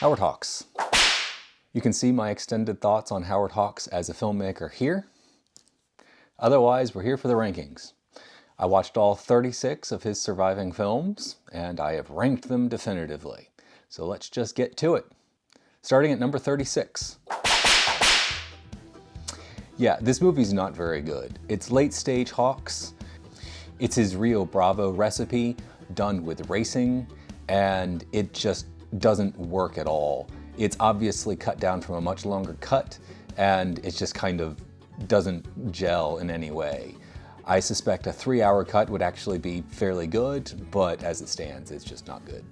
Howard Hawks. You can see my extended thoughts on Howard Hawks as a filmmaker here. Otherwise, we're here for the rankings. I watched all 36 of his surviving films, and I have ranked them definitively. So let's just get to it. Starting at number 36. Yeah, this movie's not very good. It's late-stage Hawks. It's his Rio Bravo recipe done with racing, and it just doesn't work at all. It's obviously cut down from a much longer cut, and it just kind of doesn't gel in any way. I suspect a 3-hour cut would actually be fairly good, but as it stands, it's just not good.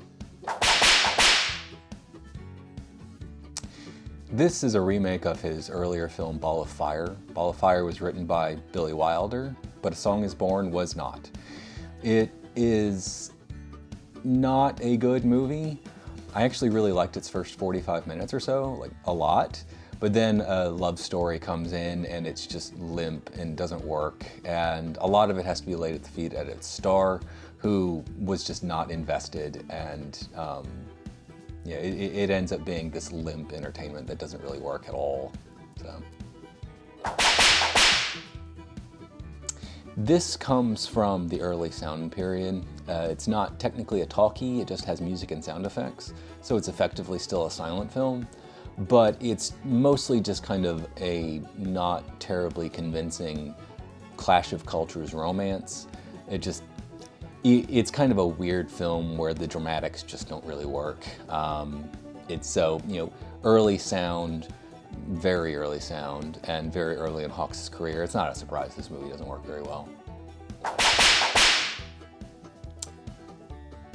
This is a remake of his earlier film Ball of Fire. Ball of Fire was written by Billy Wilder, but A Song is Born was not. It is not a good movie. I actually really liked its first 45 minutes or so, like a lot, but then a love story comes in and it's just limp and doesn't work, and a lot of it has to be laid at the feet of its star, who was just not invested, and yeah, it ends up being this limp entertainment that doesn't really work at all. So. This comes from the early sound period. It's not technically a talkie, it just has music and sound effects, so it's effectively still a silent film, but it's mostly just kind of a not terribly convincing clash of cultures romance. It's kind of a weird film where the dramatics just don't really work. It's so, early sound, very early sound, and very early in Hawks' career. It's not a surprise this movie doesn't work very well.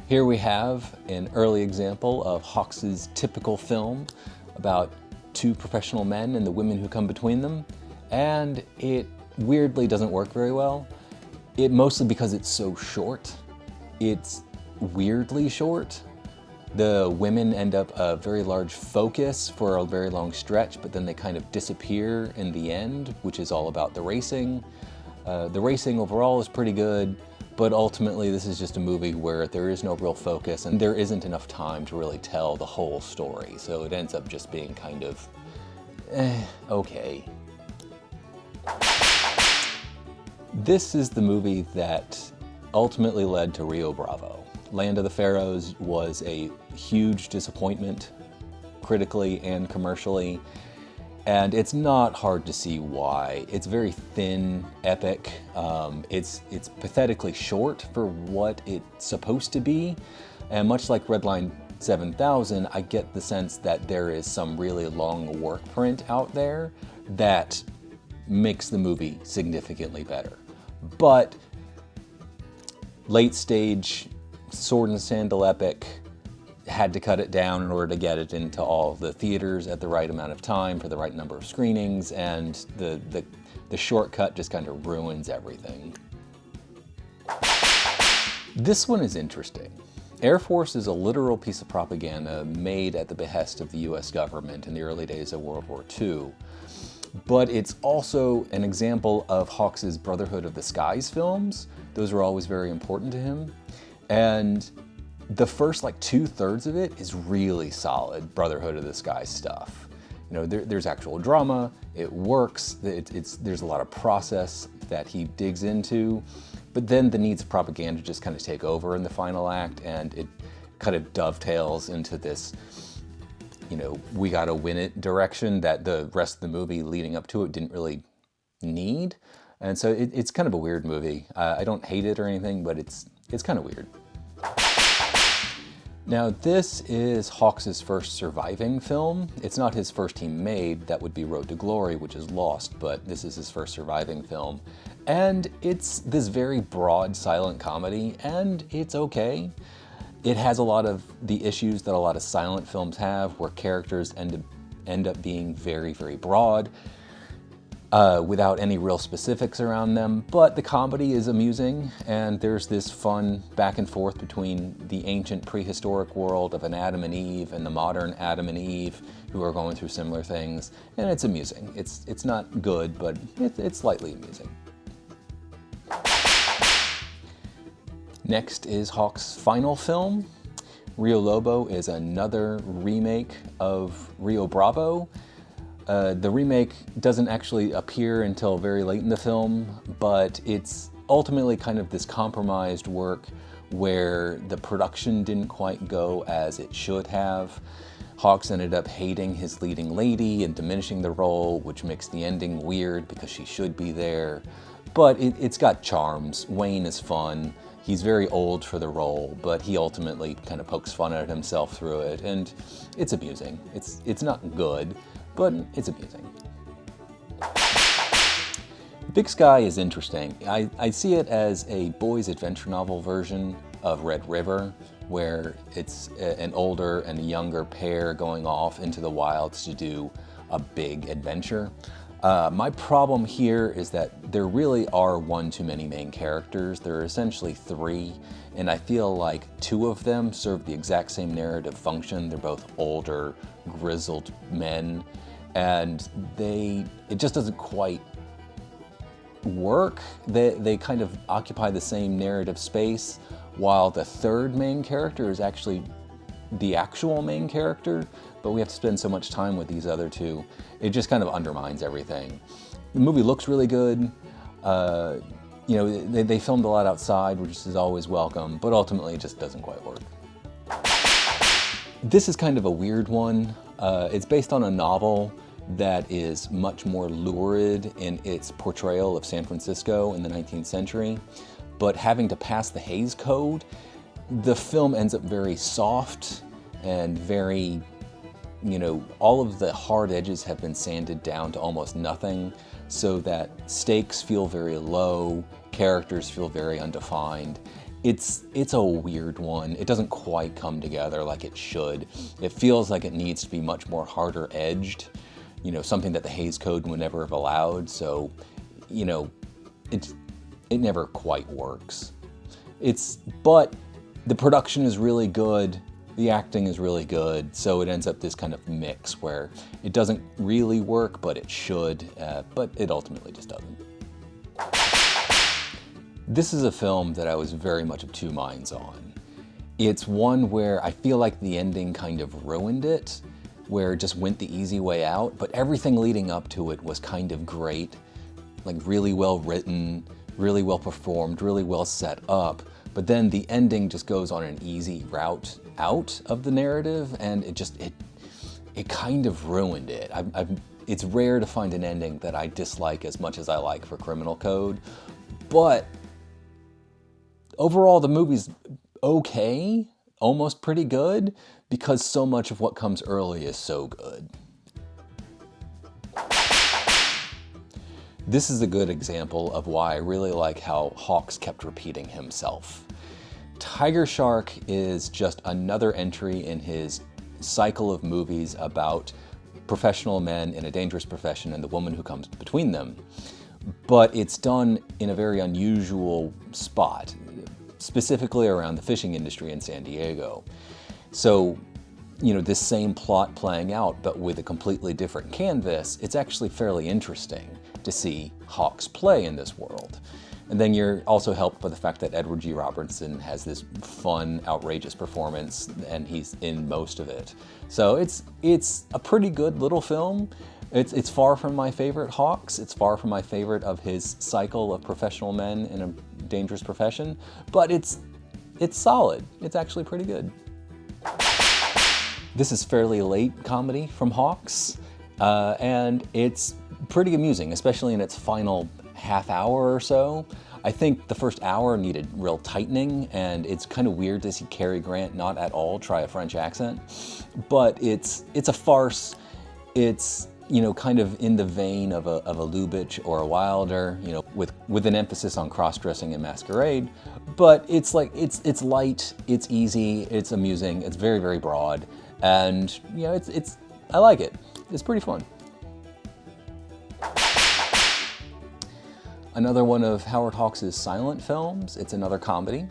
Here we have an early example of Hawks' typical film about two professional men and the women who come between them, and it weirdly doesn't work very well. Mostly because it's so short. It's weirdly short. The women end up a very large focus for a very long stretch, but then they kind of disappear in the end, which is all about the racing. The racing overall is pretty good, but ultimately this is just a movie where there is no real focus and there isn't enough time to really tell the whole story, so it ends up just being kind of, okay. This is the movie that ultimately led to Rio Bravo. Land of the Pharaohs was a huge disappointment, critically and commercially, and it's not hard to see why. It's very thin, epic. It's pathetically short for what it's supposed to be, and much like Redline 7000, I get the sense that there is some really long work print out there that makes the movie significantly better. But late stage sword and sandal epic, had to cut it down in order to get it into all the theaters at the right amount of time for the right number of screenings, and the shortcut just kind of ruins everything. This one is interesting. Air Force is a literal piece of propaganda made at the behest of the US government in the early days of World War II. But it's also an example of Hawks' Brotherhood of the Skies films. Those were always very important to him. And the first 2/3 of it is really solid Brotherhood of the Skies stuff. There's actual drama, it works, there's a lot of process that he digs into, but then the needs of propaganda just kind of take over in the final act, and it kind of dovetails into this we gotta win it direction that the rest of the movie leading up to it didn't really need. And so it's kind of a weird movie. I don't hate it or anything, but it's kind of weird. Now this is Hawks' first surviving film. It's not his first he made, that would be Road to Glory, which is Lost, but this is his first surviving film. And it's this very broad silent comedy, and it's okay. It has a lot of the issues that a lot of silent films have, where characters end up being very, very broad, without any real specifics around them, but the comedy is amusing, and there's this fun back and forth between the ancient prehistoric world of an Adam and Eve and the modern Adam and Eve who are going through similar things, and it's amusing. It's not good, but it's slightly amusing. Next is Hawks' final film. Rio Lobo is another remake of Rio Bravo. The remake doesn't actually appear until very late in the film, but it's ultimately kind of this compromised work where the production didn't quite go as it should have. Hawks ended up hating his leading lady and diminishing the role, which makes the ending weird because she should be there. But it's got charms. Wayne is fun. He's very old for the role, but he ultimately kind of pokes fun at himself through it, and it's amusing. It's not good, but it's amusing. Big Sky is interesting. I see it as a boys' adventure novel version of Red River, where it's an older and a younger pair going off into the wilds to do a big adventure. My problem here is that there really are one too many main characters. There are essentially three, and I feel like two of them serve the exact same narrative function. They're both older, grizzled men, and it just doesn't quite work. They kind of occupy the same narrative space, while the third main character is actually the actual main character, but we have to spend so much time with these other two. It just kind of undermines everything. The movie looks really good. They filmed a lot outside, which is always welcome, but ultimately it just doesn't quite work. This is kind of a weird one. It's based on a novel that is much more lurid in its portrayal of San Francisco in the 19th century, but having to pass the Hays Code, the film ends up very soft and very, all of the hard edges have been sanded down to almost nothing, so that stakes feel very low, characters feel very undefined. It's a weird one. It doesn't quite come together like it should. It feels like it needs to be much more harder edged, something that the Hays Code would never have allowed, so, it never quite works. But the production is really good, the acting is really good, so it ends up this kind of mix where it doesn't really work, but it should, but it ultimately just doesn't. This is a film that I was very much of two minds on. It's one where I feel like the ending kind of ruined it, where it just went the easy way out, but everything leading up to it was kind of great, like really well written, really well performed, really well set up, but then the ending just goes on an easy route out of the narrative, and it kind of ruined it. It's rare to find an ending that I dislike as much as I like for Criminal Code, but overall the movie's okay, almost pretty good, because so much of what comes early is so good. This is a good example of why I really like how Hawks kept repeating himself. Tiger Shark is just another entry in his cycle of movies about professional men in a dangerous profession and the woman who comes between them. But it's done in a very unusual spot, specifically around the fishing industry in San Diego. So, this same plot playing out, but with a completely different canvas, it's actually fairly interesting to see Hawks play in this world. And then you're also helped by the fact that Edward G. Robertson has this fun, outrageous performance, and he's in most of it. So it's a pretty good little film. It's far from my favorite Hawks. It's far from my favorite of his cycle of professional men in a dangerous profession, but it's solid. It's actually pretty good. This is fairly late comedy from Hawks, and it's pretty amusing, especially in its final half hour or so. I think the first hour needed real tightening, and it's kind of weird to see Cary Grant not at all try a French accent, but it's a farce. It's kind of in the vein of a Lubitsch or a Wilder, with an emphasis on cross-dressing and masquerade. But it's light, it's easy, it's amusing, it's very, very broad, and I like it. It's pretty fun. Another one of Howard Hawks' silent films. It's another comedy,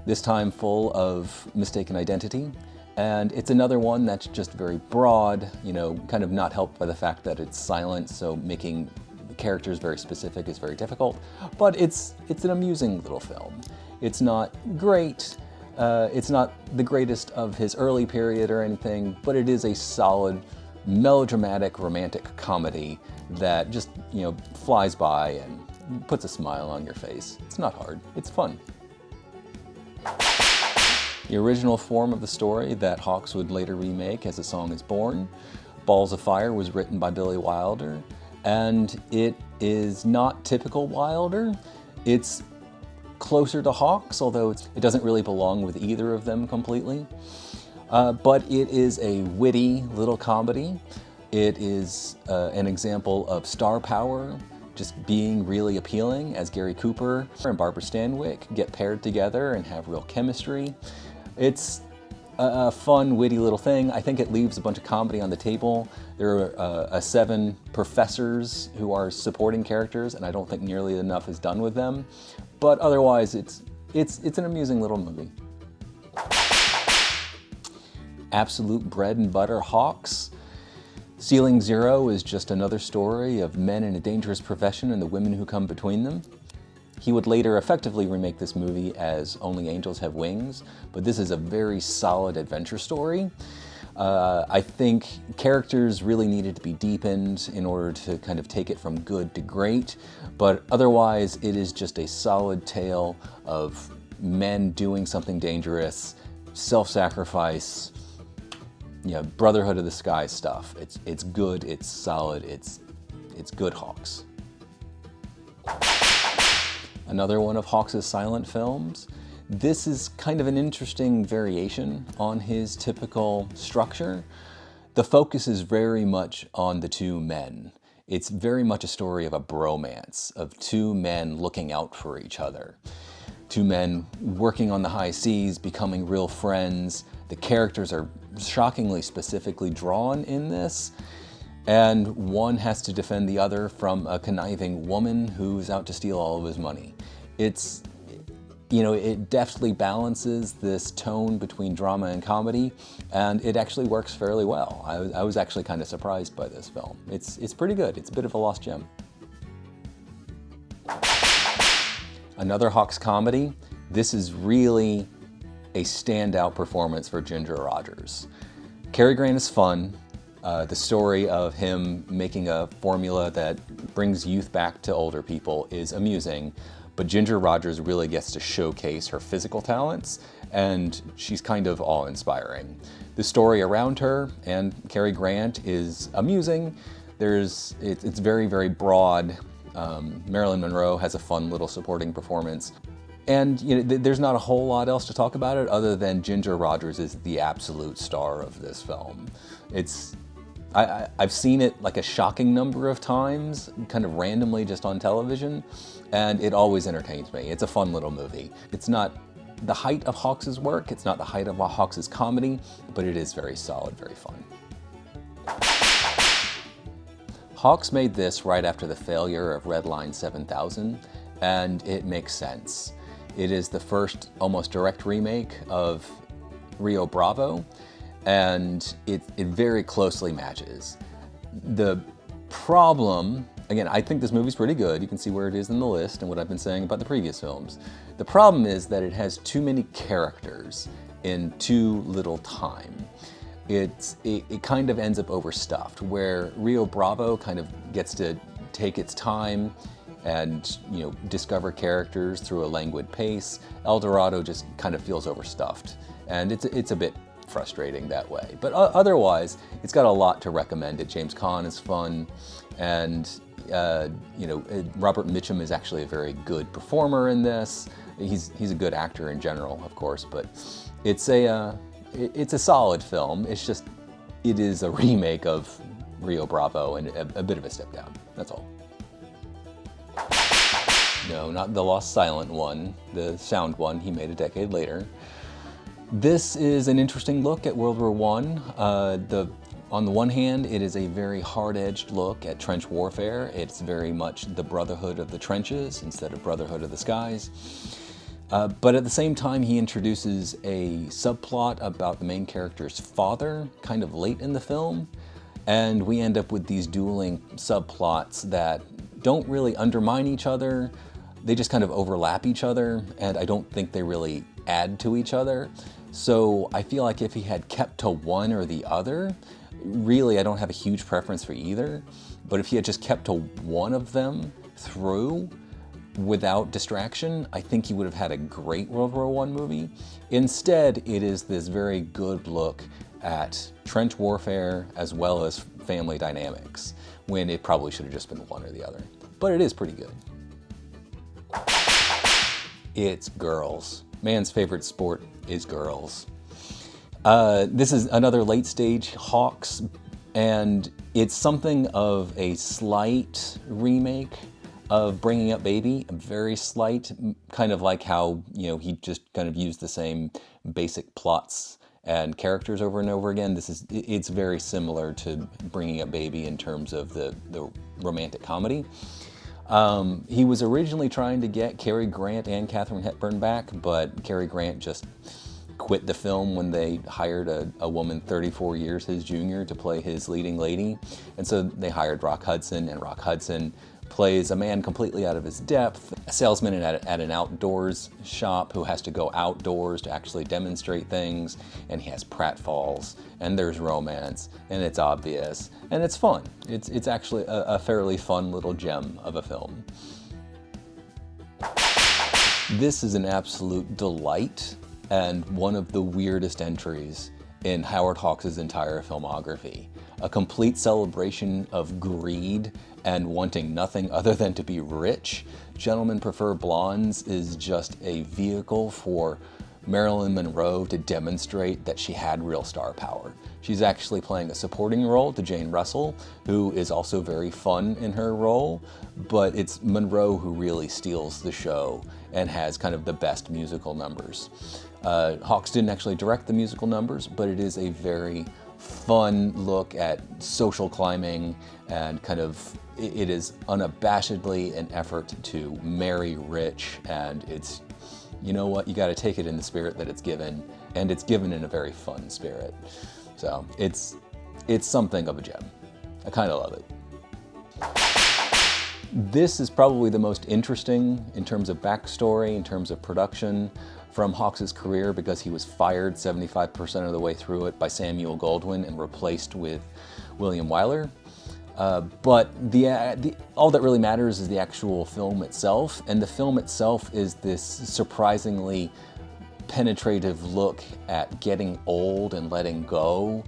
this time full of mistaken identity. And it's another one that's just very broad, kind of not helped by the fact that it's silent, so making the characters very specific is very difficult. But it's an amusing little film. It's not great, It's not the greatest of his early period or anything, but it is a solid, melodramatic, romantic comedy that just, flies by and puts a smile on your face. It's not hard, it's fun. The original form of the story that Hawks would later remake as A Song is Born, Balls of Fire, was written by Billy Wilder, and it is not typical Wilder. It's closer to Hawks, although it doesn't really belong with either of them completely. But it is a witty little comedy. It is an example of star power just being really appealing as Gary Cooper and Barbara Stanwyck get paired together and have real chemistry. It's a fun, witty little thing. I think it leaves a bunch of comedy on the table. There are 7 professors who are supporting characters, and I don't think nearly enough is done with them. But otherwise, it's an amusing little movie. Absolute bread and butter Hawks. Ceiling Zero is just another story of men in a dangerous profession and the women who come between them. He would later effectively remake this movie as Only Angels Have Wings, but this is a very solid adventure story. I think characters really needed to be deepened in order to kind of take it from good to great, but otherwise it is just a solid tale of men doing something dangerous, self-sacrifice, Brotherhood of the Sky stuff. It's good, it's solid, it's good Hawks. Another one of Hawks' silent films. This is kind of an interesting variation on his typical structure. The focus is very much on the 2 men. It's very much a story of a bromance, of 2 men looking out for each other. 2 men working on the high seas, becoming real friends. The characters are shockingly specifically drawn in this, and one has to defend the other from a conniving woman who's out to steal all of his money. It deftly balances this tone between drama and comedy, and it actually works fairly well. I was actually kind of surprised by this film. It's pretty good. It's a bit of a lost gem. Another Hawks comedy. This is really a standout performance for Ginger Rogers. Cary Grant is fun. The story of him making a formula that brings youth back to older people is amusing, but Ginger Rogers really gets to showcase her physical talents, and she's kind of awe-inspiring. The story around her and Cary Grant is amusing. It's very, very broad. Marilyn Monroe has a fun little supporting performance. And there's not a whole lot else to talk about it other than Ginger Rogers is the absolute star of this film. I've seen it like a shocking number of times, kind of randomly just on television, and it always entertains me. It's a fun little movie. It's not the height of Hawks' work, it's not the height of Hawks' comedy, but it is very solid, very fun. Hawks made this right after the failure of Red Line 7000, and it makes sense. It is the first almost direct remake of Rio Bravo, and it very closely matches. The problem, again, I think this movie's pretty good. You can see where it is in the list and what I've been saying about the previous films. The problem is that it has too many characters in too little time. It kind of ends up overstuffed, where Rio Bravo kind of gets to take its time and discover characters through a languid pace. El Dorado just kind of feels overstuffed, and it's a bit frustrating that way. But otherwise, it's got a lot to recommend it. James Caan is fun, and Robert Mitchum is actually a very good performer in this. He's a good actor in general, of course, but it's a solid film. It's just, it is a remake of Rio Bravo and a bit of a step down, that's all. No, not the Lost Silent one, the sound one he made a decade later. This is an interesting look at World War I. On the one hand, it is a very hard-edged look at trench warfare. It's very much the Brotherhood of the Trenches instead of Brotherhood of the Skies. But at the same time, he introduces a subplot about the main character's father, kind of late in the film, and we end up with these dueling subplots that don't really undermine each other, they just kind of overlap each other, and I don't think they really add to each other. So I feel like if he had kept to one or the other, really I don't have a huge preference for either, but if he had just kept to one of them through without distraction, I think he would have had a great World War I movie. Instead, it is this very good look at trench warfare as well as family dynamics, when it probably should have just been one or the other. But it is pretty good. It's girls. Man's favorite sport is girls. This is another late stage Hawks, and it's something of a slight remake of Bringing Up Baby, very slight, kind of like how, he just kind of used the same basic plots and characters over and over again. It's very similar to Bringing Up Baby in terms of the romantic comedy. He was originally trying to get Cary Grant and Katharine Hepburn back, but Cary Grant just quit the film when they hired a woman 34 years his junior to play his leading lady. And so they hired Rock Hudson, and Rock Hudson plays a man completely out of his depth, a salesman at an outdoors shop who has to go outdoors to actually demonstrate things, and he has pratfalls, and there's romance, and it's obvious, and it's fun. It's actually a fairly fun little gem of a film. This is an absolute delight and one of the weirdest entries in Howard Hawks' entire filmography. A complete celebration of greed and wanting nothing other than to be rich. Gentlemen Prefer Blondes is just a vehicle for Marilyn Monroe to demonstrate that she had real star power. She's actually playing a supporting role to Jane Russell, who is also very fun in her role, but it's Monroe who really steals the show and has kind of the best musical numbers. Hawks didn't actually direct the musical numbers, but it is a very fun look at social climbing, and it is unabashedly an effort to marry rich, and it's, you know what, you got to take it in the spirit that it's given, and it's given in a very fun spirit. So it's something of a gem. I kind of love it. This is probably the most interesting in terms of backstory, in terms of production from Hawks' career, because he was fired 75% of the way through it by Samuel Goldwyn and replaced with William Wyler. But all that really matters is the actual film itself, and the film itself is this surprisingly penetrative look at getting old and letting go,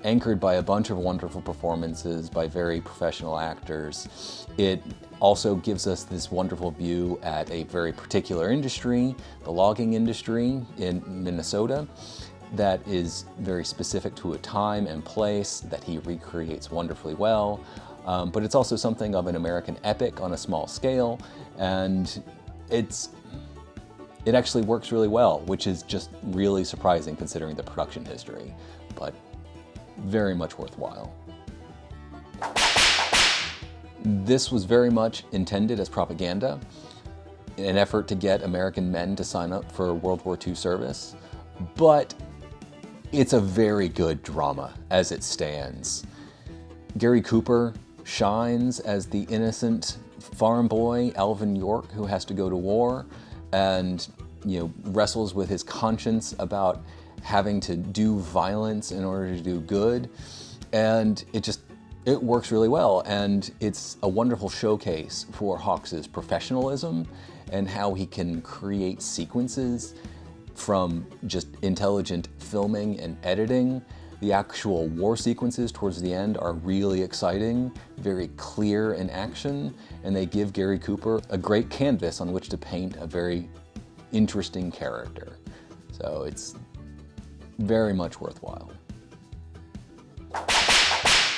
anchored by a bunch of wonderful performances by very professional actors. It also gives us this wonderful view at a very particular industry, the logging industry in Minnesota, that is very specific to a time and place that he recreates wonderfully well. But it's also something of an American epic on a small scale, and it actually works really well, which is just really surprising considering the production history, but very much worthwhile. This was very much intended as propaganda, an effort to get American men to sign up for World War II service, but it's a very good drama as it stands. Gary Cooper shines as the innocent farm boy, Alvin York, who has to go to war and wrestles with his conscience about having to do violence in order to do good, and it works really well, and it's a wonderful showcase for Hawks' professionalism and how he can create sequences from just intelligent filming and editing. The actual war sequences towards the end are really exciting, very clear in action, and they give Gary Cooper a great canvas on which to paint a very interesting character. So it's very much worthwhile.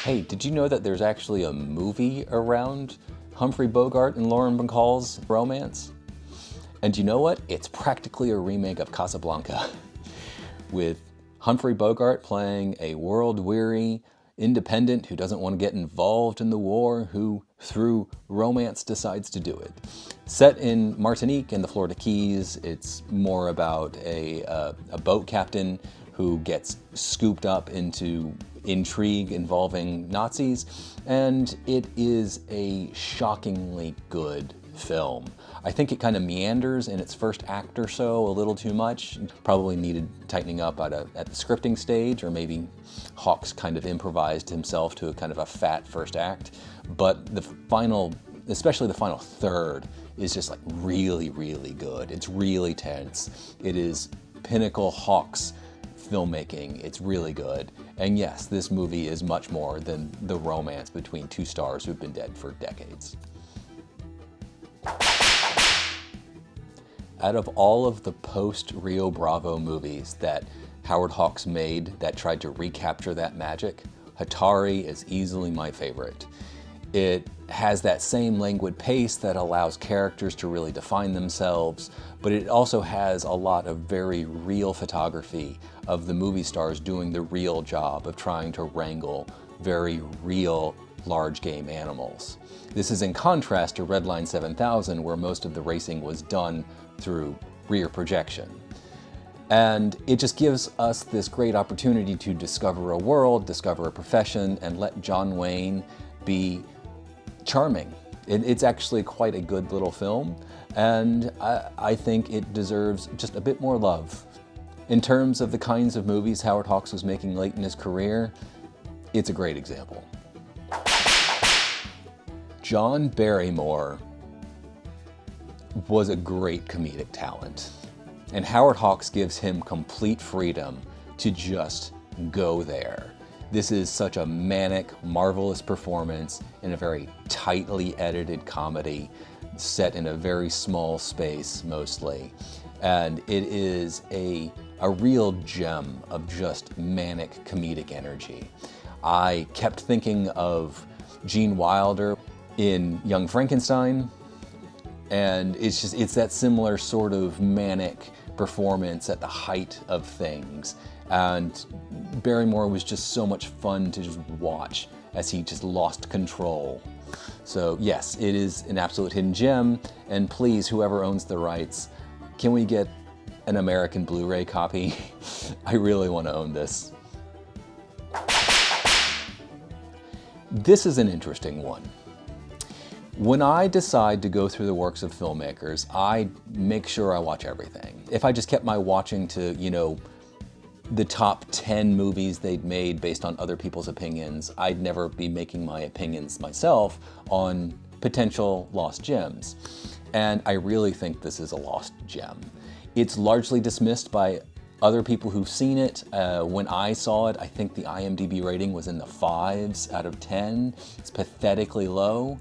Hey, did you know that there's actually a movie around Humphrey Bogart and Lauren Bacall's romance? And you know what? It's practically a remake of Casablanca, with Humphrey Bogart playing a world-weary independent who doesn't want to get involved in the war, who through romance decides to do it. Set in Martinique and the Florida Keys, it's more about a boat captain who gets scooped up into intrigue involving Nazis, and it is a shockingly good film. I think it kind of meanders in its first act or so a little too much. Probably needed tightening up at the scripting stage, or maybe Hawks kind of improvised himself to a kind of a fat first act. But the final, especially the final third, is just like really, really good. It's really tense. It is pinnacle Hawks filmmaking. It's really good. And yes, this movie is much more than the romance between two stars who've been dead for decades. Out of all of the post-Rio Bravo movies that Howard Hawks made that tried to recapture that magic, Hatari is easily my favorite. It has that same languid pace that allows characters to really define themselves, but it also has a lot of very real photography of the movie stars doing the real job of trying to wrangle very real large game animals. This is in contrast to Redline 7000, where most of the racing was done through rear projection. And it just gives us this great opportunity to discover a world, discover a profession, and let John Wayne be charming. It's actually quite a good little film, and I think it deserves just a bit more love. In terms of the kinds of movies Howard Hawks was making late in his career, it's a great example. John Barrymore was a great comedic talent, and Howard Hawks gives him complete freedom to just go there. This is such a manic, marvelous performance in a very tightly edited comedy set in a very small space mostly. And it is a real gem of just manic comedic energy. I kept thinking of Gene Wilder in Young Frankenstein, and it's that similar sort of manic performance at the height of things. And Barrymore was just so much fun to just watch as he just lost control. So yes, it is an absolute hidden gem, and please, whoever owns the rights, can we get an American Blu-ray copy? I really want to own this. This is an interesting one. When I decide to go through the works of filmmakers, I make sure I watch everything. If I just kept my watching to, the top 10 movies they'd made based on other people's opinions, I'd never be making my opinions myself on potential lost gems. And I really think this is a lost gem. It's largely dismissed by other people who've seen it. When I saw it, I think the IMDb rating was in the 5s out of 10. It's pathetically low.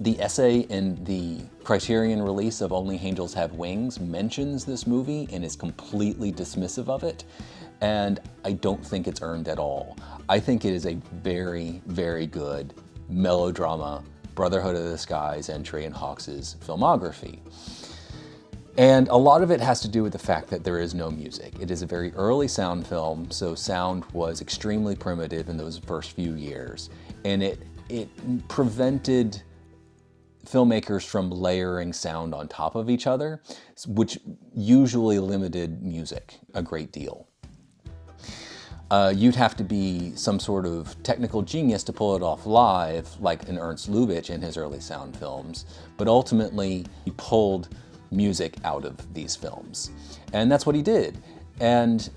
The essay in the Criterion release of Only Angels Have Wings mentions this movie and is completely dismissive of it. And I don't think it's earned at all. I think it is a very, very good melodrama, Brotherhood of the Skies entry in Hawks's filmography. And a lot of it has to do with the fact that there is no music. It is a very early sound film, so sound was extremely primitive in those first few years. And it prevented filmmakers from layering sound on top of each other, which usually limited music a great deal. You'd have to be some sort of technical genius to pull it off live, like an Ernst Lubitsch in his early sound films, but ultimately he pulled music out of these films. And that's what he did. And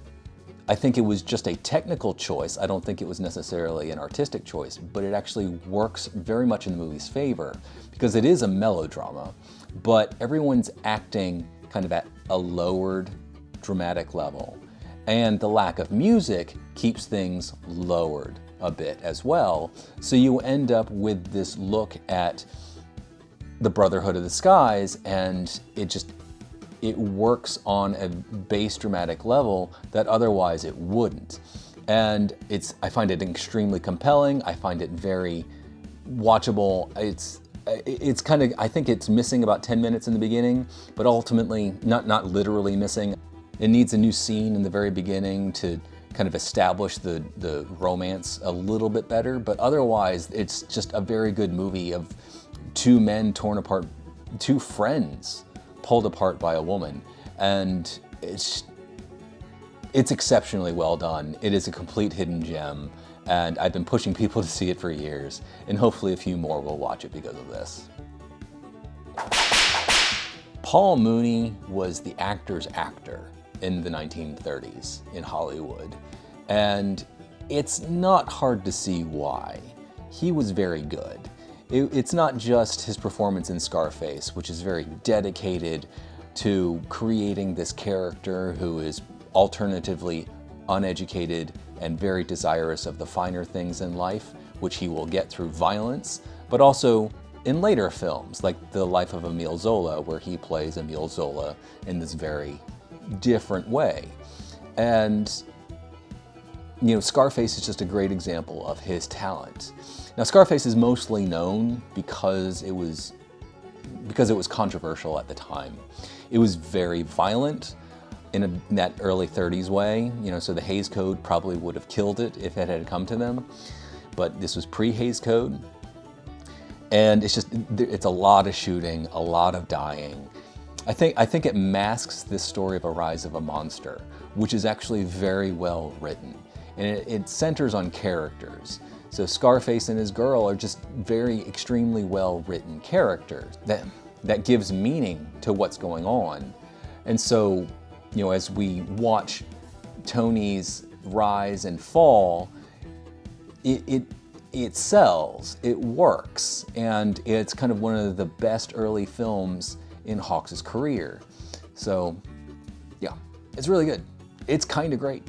I think it was just a technical choice. I don't think it was necessarily an artistic choice, but it actually works very much in the movie's favor because it is a melodrama, but everyone's acting kind of at a lowered dramatic level. And the lack of music keeps things lowered a bit as well. So you end up with this look at the Brotherhood of the Skies, and it works on a base dramatic level that otherwise it wouldn't. And I find it extremely compelling. I find it very watchable. It's kind of, I think it's missing about 10 minutes in the beginning, but ultimately not literally missing. It needs a new scene in the very beginning to kind of establish the romance a little bit better, but otherwise it's just a very good movie of two men torn apart, two friends pulled apart by a woman, and it's exceptionally well done. It is a complete hidden gem, and I've been pushing people to see it for years, and hopefully a few more will watch it because of this. Paul Mooney was the actor's actor in the 1930s in Hollywood, and it's not hard to see why. He was very good. It's not just his performance in Scarface, which is very dedicated to creating this character who is alternatively uneducated and very desirous of the finer things in life, which he will get through violence, but also in later films like The Life of Emile Zola, where he plays Emile Zola in this very different way. And Scarface is just a great example of his talent. Now, Scarface is mostly known because it was controversial at the time. It was very violent in that early 30s way, so the Hays Code probably would have killed it if it had come to them. But this was pre-Hays Code. And it's a lot of shooting, a lot of dying. I think it masks this story of a rise of a monster, which is actually very well written. And it centers on characters. So Scarface and his girl are just very extremely well written characters that gives meaning to what's going on. And so, as we watch Tony's rise and fall, it sells, it works, and it's kind of one of the best early films in Hawks' career. So, yeah, it's really good. It's kind of great.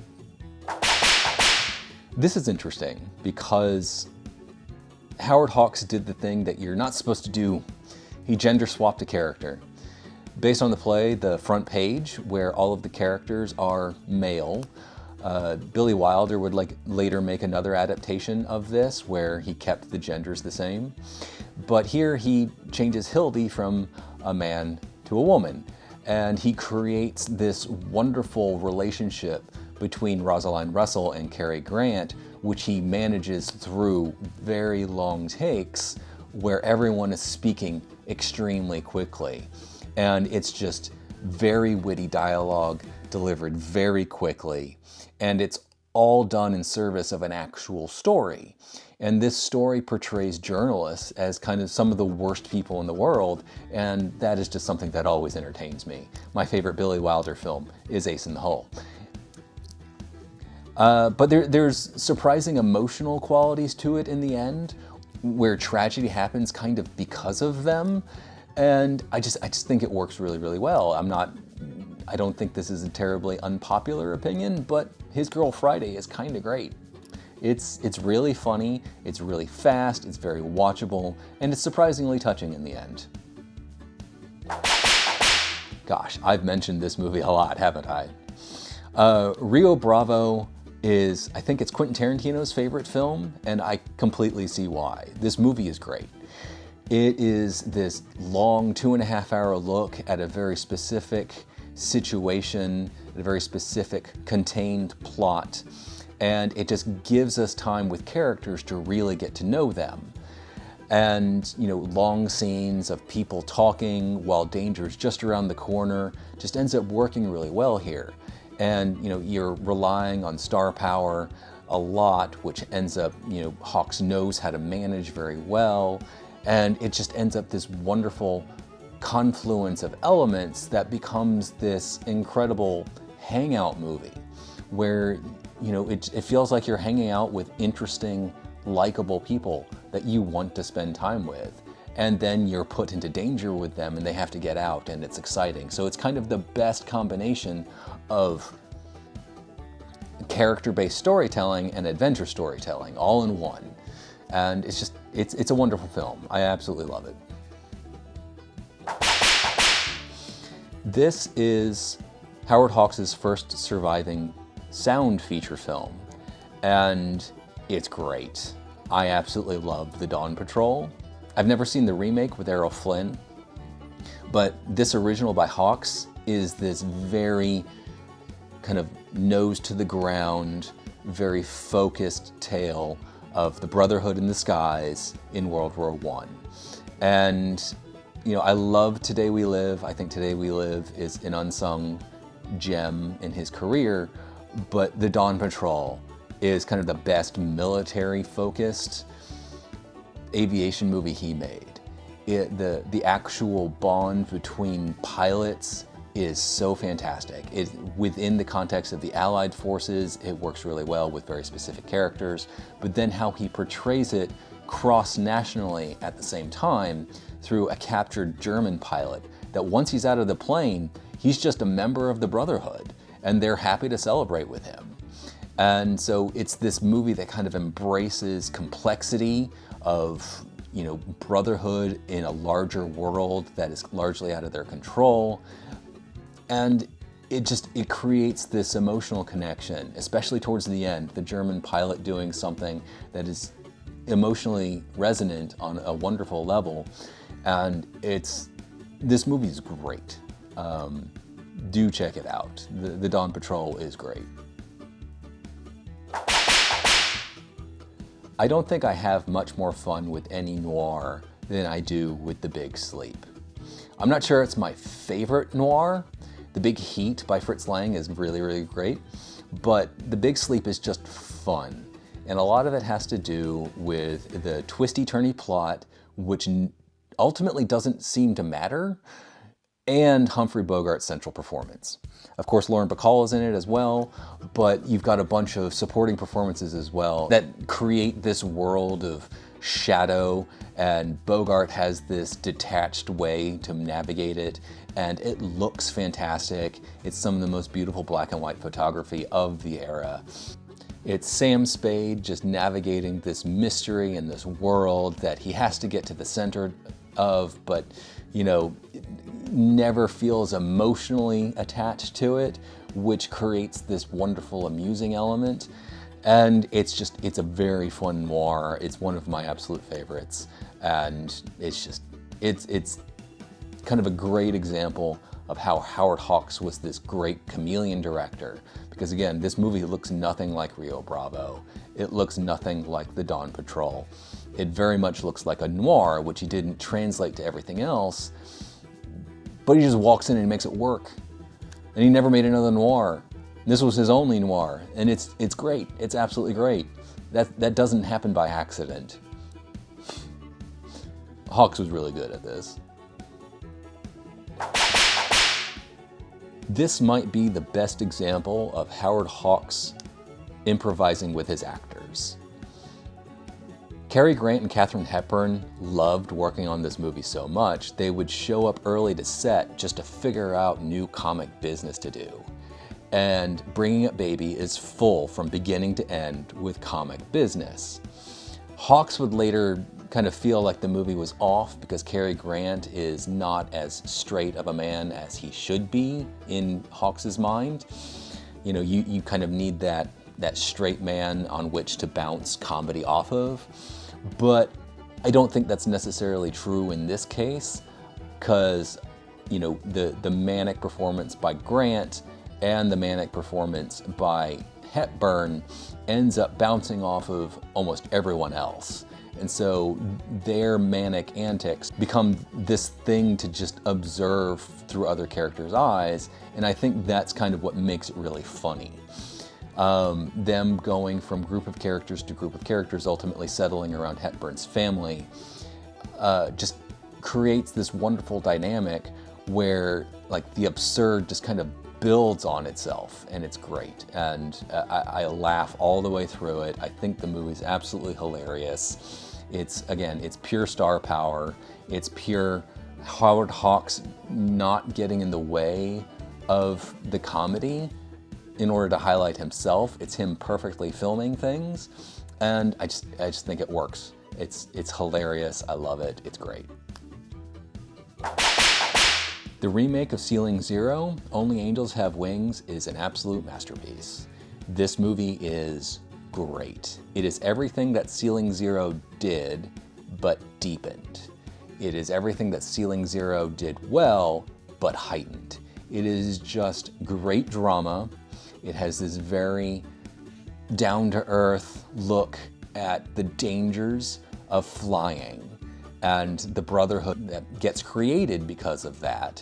This is interesting because Howard Hawks did the thing that you're not supposed to do. He gender swapped a character. Based on the play, the front page, where all of the characters are male, Billy Wilder would later make another adaptation of this where he kept the genders the same. But here he changes Hildy from a man to a woman, and he creates this wonderful relationship between Rosalind Russell and Cary Grant, which he manages through very long takes where everyone is speaking extremely quickly. And it's just very witty dialogue delivered very quickly. And it's all done in service of an actual story. And this story portrays journalists as kind of some of the worst people in the world, and that is just something that always entertains me. My favorite Billy Wilder film is Ace in the Hole. But there's surprising emotional qualities to it in the end, where tragedy happens kind of because of them. And I just think it works really, really well. I don't think this is a terribly unpopular opinion, but His Girl Friday is kind of great. It's really funny, it's really fast, it's very watchable, and it's surprisingly touching in the end. Gosh, I've mentioned this movie a lot, haven't I? Rio Bravo I think it's Quentin Tarantino's favorite film, and I completely see why. This movie is great. It is this long 2.5-hour look at a very specific situation, a very specific contained plot, and it just gives us time with characters to really get to know them. And, long scenes of people talking while danger's just around the corner just ends up working really well here. And, you're relying on star power a lot, which ends up, Hawks knows how to manage very well. And it just ends up this wonderful confluence of elements that becomes this incredible hangout movie where, it feels like you're hanging out with interesting, likable people that you want to spend time with. And then you're put into danger with them and they have to get out, and it's exciting. So it's kind of the best combination of character-based storytelling and adventure storytelling all in one. And it's a wonderful film. I absolutely love it. This is Howard Hawks' first surviving sound feature film, and it's great. I absolutely love The Dawn Patrol. I've never seen the remake with Errol Flynn, but this original by Hawks is this very kind of nose to the ground, very focused tale of the Brotherhood in the skies in World War I. And, I love Today We Live. I think Today We Live is an unsung gem in his career, but The Dawn Patrol is kind of the best military-focused aviation movie he made. The actual bond between pilots is so fantastic. Within the context of the Allied forces, it works really well with very specific characters, but then how he portrays it cross-nationally at the same time through a captured German pilot, that once he's out of the plane, he's just a member of the Brotherhood, and they're happy to celebrate with him. And so it's this movie that kind of embraces complexity of, you know, brotherhood in a larger world that is largely out of their control. And it creates this emotional connection, especially towards the end, the German pilot doing something that is emotionally resonant on a wonderful level. And this movie is great. Do check it out. The Dawn Patrol is great. I don't think I have much more fun with any noir than I do with The Big Sleep. I'm not sure it's my favorite noir. The Big Heat by Fritz Lang is really, really great, but The Big Sleep is just fun. And a lot of it has to do with the twisty-turny plot, which ultimately doesn't seem to matter, and Humphrey Bogart's central performance. Of course, Lauren Bacall is in it as well, but you've got a bunch of supporting performances as well that create this world of shadow, and Bogart has this detached way to navigate it, and it looks fantastic. It's some of the most beautiful black and white photography of the era. It's Sam Spade just navigating this mystery and this world that he has to get to the center of, but, you know, never feels emotionally attached to it, which creates this wonderful, amusing element. And it's a very fun noir. It's one of my absolute favorites. And it's kind of a great example of how Howard Hawks was this great chameleon director. Because again, this movie looks nothing like Rio Bravo. It looks nothing like The Dawn Patrol. It very much looks like a noir, which he didn't translate to everything else, but he just walks in and makes it work. And he never made another noir. This was his only noir, and it's great. It's absolutely great. That doesn't happen by accident. Hawks was really good at this. This might be the best example of Howard Hawks improvising with his actors. Cary Grant and Katharine Hepburn loved working on this movie so much, they would show up early to set just to figure out new comic business to do. And Bringing Up Baby is full from beginning to end with comic business. Hawks would later kind of feel like the movie was off because Cary Grant is not as straight of a man as he should be in Hawks's mind. You know, you kind of need that straight man on which to bounce comedy off of. But I don't think that's necessarily true in this case, because, you know, the manic performance by Grant and the manic performance by Hepburn ends up bouncing off of almost everyone else. And so their manic antics become this thing to just observe through other characters' eyes, and I think that's kind of what makes it really funny. Them going from group of characters to group of characters, ultimately settling around Hepburn's family, just creates this wonderful dynamic where, like, the absurd just kind of builds on itself, and it's great. And I laugh all the way through it. I think the movie's absolutely hilarious. It's pure star power. It's pure Howard Hawks not getting in the way of the comedy in order to highlight himself. It's him perfectly filming things, and I just think it works. It's hilarious. I love it. It's great. The remake of Ceiling Zero, Only Angels Have Wings, is an absolute masterpiece. This movie is great. It is everything that Ceiling Zero did, but deepened. It is everything that Ceiling Zero did well, but heightened. It is just great drama. It has this very down-to-earth look at the dangers of flying and the brotherhood that gets created because of that,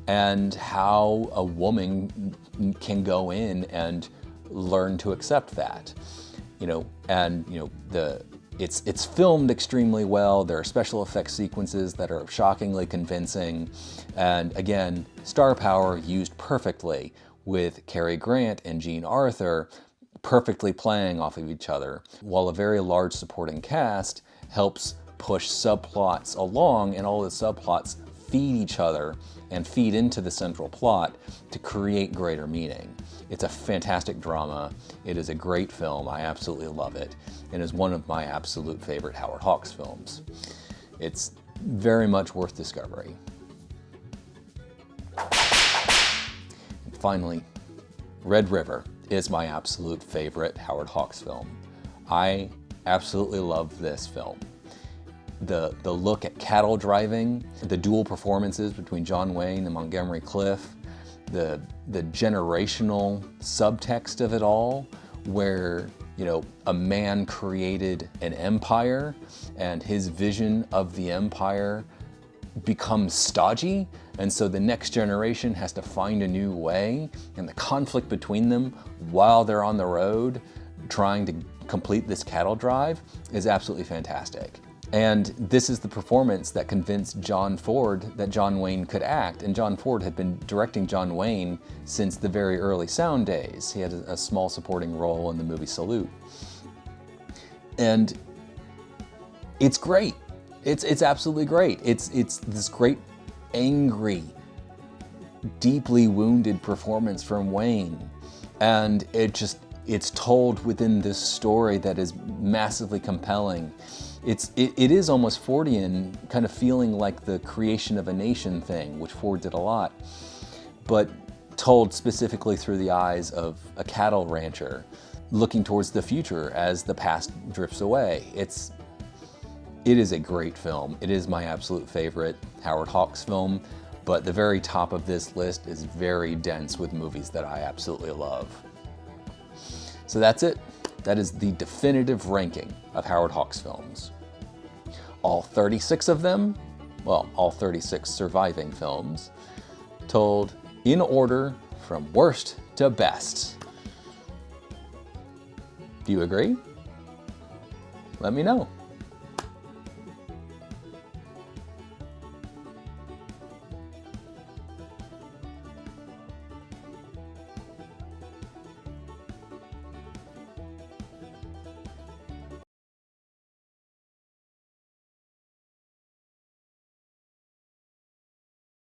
and how a woman can go in and learn to accept that. The It's filmed extremely well. There are special effects sequences that are shockingly convincing. And again, star power used perfectly, with Cary Grant and Jean Arthur perfectly playing off of each other, while a very large supporting cast helps push subplots along, and all the subplots feed each other and feed into the central plot to create greater meaning. It's a fantastic drama. It is a great film. I absolutely love it, and is one of my absolute favorite Howard Hawks films. It's very much worth discovery. And finally, Red River is my absolute favorite Howard Hawks film. I absolutely love this film. The look at cattle driving, the dual performances between John Wayne and Montgomery Clift, the generational subtext of it all, where, you know, a man created an empire and his vision of the empire becomes stodgy, and so the next generation has to find a new way, and the conflict between them while they're on the road trying to complete this cattle drive is absolutely fantastic. And this is the performance that convinced John Ford that John Wayne could act. And John Ford had been directing John Wayne since the very early Sound days. He had a small supporting role in the movie Salute. And it's great. It's absolutely great. It's this great, angry, deeply wounded performance from Wayne. And it's told within this story that is massively compelling. It is almost Fordian, kind of feeling like the creation of a nation thing, which Ford did a lot, but told specifically through the eyes of a cattle rancher looking towards the future as the past drifts away. It is a great film. It is my absolute favorite Howard Hawks film, but the very top of this list is very dense with movies that I absolutely love. So that's it. That is the definitive ranking of Howard Hawks films. All 36 of them, well, all 36 surviving films, told in order from worst to best. Do you agree? Let me know.